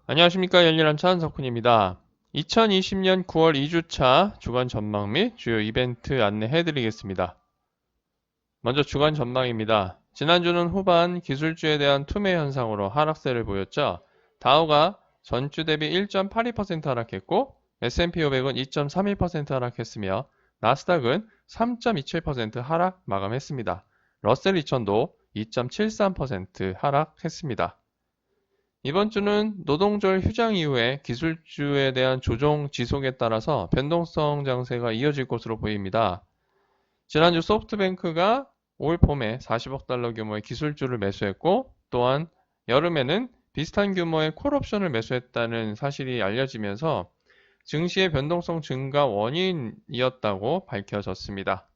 안녕하십니까. 열일한 차한석훈입니다. 2020년 9월 2주차 주간 전망 및 주요 이벤트 안내해드리겠습니다. 먼저 주간 전망입니다. 지난주는 후반 기술주에 대한 투매 현상으로 하락세를 보였죠. 다우가 전주 대비 1.82% 하락했고 S&P 500은 2.31% 하락했으며 나스닥은 3.27% 하락 마감했습니다. 러셀 2000도 2.73% 하락했습니다. 이번 주는 노동절 휴장 이후에 기술주에 대한 조정 지속에 따라서 변동성 장세가 이어질 것으로 보입니다. 지난주 소프트뱅크가 올 봄에 40억 달러 규모의 기술주를 매수했고, 또한 여름에는 비슷한 규모의 콜옵션을 매수했다는 사실이 알려지면서 증시의 변동성 증가 원인이었다고 밝혀졌습니다.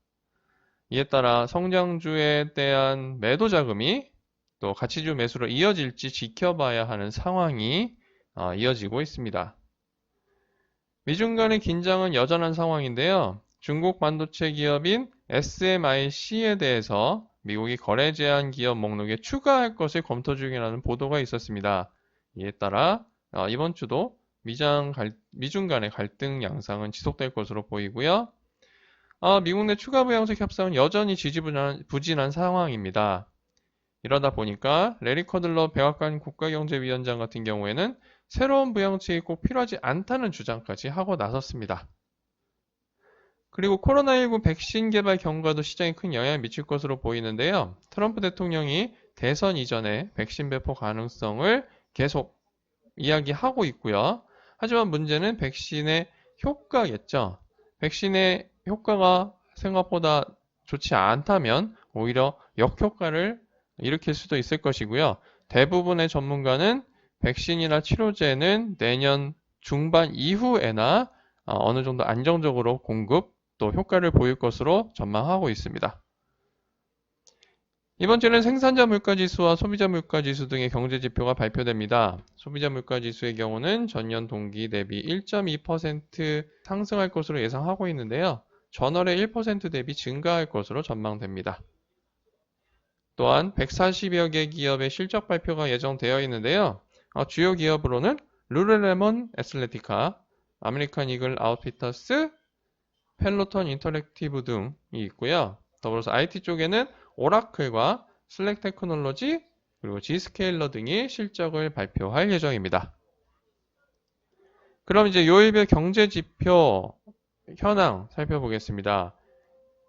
이에 따라 성장주에 대한 매도 자금이 또 가치주 매수로 이어질지 지켜봐야 하는 상황이 이어지고 있습니다. 미중 간의 긴장은 여전한 상황인데요. 중국 반도체 기업인 SMIC에 대해서 미국이 거래 제한 기업 목록에 추가할 것을 검토 중이라는 보도가 있었습니다. 이에 따라 이번 주도 미중 간의 갈등 양상은 지속될 것으로 보이고요. 미국 내 추가 부양책 협상은 여전히 지지부진한 상황입니다. 이러다 보니까 레리 커들러 백악관 국가경제위원장 같은 경우에는 새로운 부양책이 꼭 필요하지 않다는 주장까지 하고 나섰습니다. 그리고 코로나19 백신 개발 경과도 시장에 큰 영향을 미칠 것으로 보이는데요. 트럼프 대통령이 대선 이전에 백신 배포 가능성을 계속 이야기하고 있고요. 하지만 문제는 백신의 효과겠죠. 백신의 효과가 생각보다 좋지 않다면 오히려 역효과를 일으킬 수도 있을 것이고요. 대부분의 전문가는 백신이나 치료제는 내년 중반 이후에나 어느 정도 안정적으로 공급 또 효과를 보일 것으로 전망하고 있습니다. 이번 주에는 생산자 물가지수와 소비자 물가지수 등의 경제지표가 발표됩니다. 소비자 물가지수의 경우는 전년 동기 대비 1.2% 상승할 것으로 예상하고 있는데요. 전월에 1% 대비 증가할 것으로 전망됩니다. 또한 140여 개 기업의 실적 발표가 예정되어 있는데요. 주요 기업으로는 룰루레몬 애슬레티카, 아메리칸 이글 아웃피터스, 펠로톤 인터랙티브 등이 있고요. 더불어서 IT 쪽에는 오라클과 슬랙 테크놀로지, 그리고 G스케일러 등이 실적을 발표할 예정입니다. 그럼 이제 요일별 경제지표 현황 살펴보겠습니다.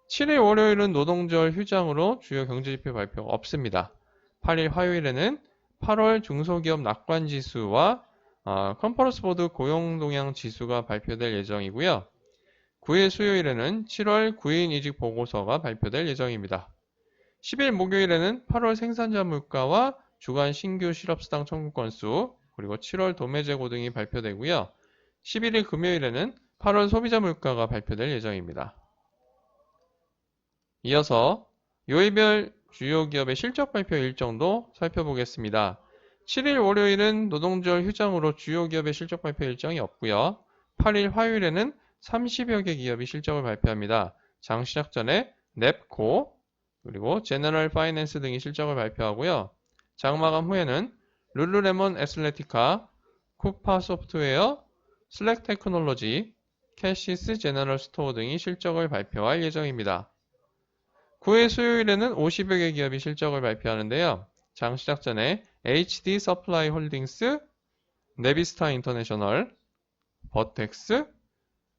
7일 월요일은 노동절 휴장으로 주요 경제지표 발표가 없습니다. 8일 화요일에는 8월 중소기업 낙관지수와 컨퍼런스 보드 고용동향 지수가 발표될 예정이고요. 9일 수요일에는 7월 구인이직 보고서가 발표될 예정입니다. 10일 목요일에는 8월 생산자 물가와 주간 신규 실업수당 청구 건수, 그리고 7월 도매 재고 등이 발표되고요. 11일 금요일에는 8월 소비자 물가가 발표될 예정입니다. 이어서 요일별 주요 기업의 실적 발표 일정도 살펴보겠습니다. 7일 월요일은 노동절 휴장으로 주요 기업의 실적 발표 일정이 없고요. 8일 화요일에는 30여 개 기업이 실적을 발표합니다. 장 시작 전에 넵코, 그리고 제너럴 파이낸스 등이 실적을 발표하고요. 장 마감 후에는 룰루레몬 애슬레티카, 쿠파 소프트웨어, 슬랙 테크놀로지, 캐시스 제너럴 스토어 등이 실적을 발표할 예정입니다. 9일 수요일에는 50여 개 기업이 실적을 발표하는데요. 장 시작 전에 HD 서플라이 홀딩스, 네비스타 인터내셔널, 버텍스,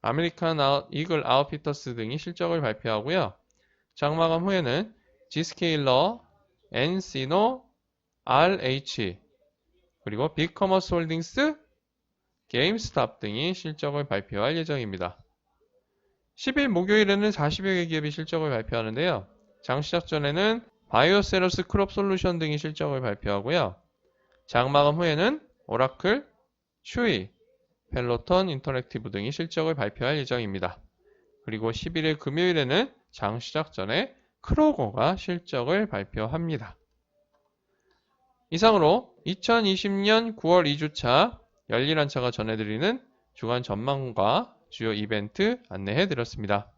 아메리칸 이글 아웃피터스 등이 실적을 발표하고요. 장 마감 후에는 G스케일러, 엔시노, RH, 그리고 빅커머스 홀딩스, 게임스탑 등이 실적을 발표할 예정입니다. 10일 목요일에는 40여 개 기업이 실적을 발표하는데요. 장 시작 전에는 바이오세러스 크롭 솔루션 등이 실적을 발표하고요. 장 마감 후에는 오라클, 추이, 펠로톤 인터랙티브 등이 실적을 발표할 예정입니다. 그리고 11일 금요일에는 장 시작 전에 크로거가 실적을 발표합니다. 이상으로 2020년 9월 2주차 열일한차가 전해드리는 주간 전망과 주요 이벤트 안내해 드렸습니다.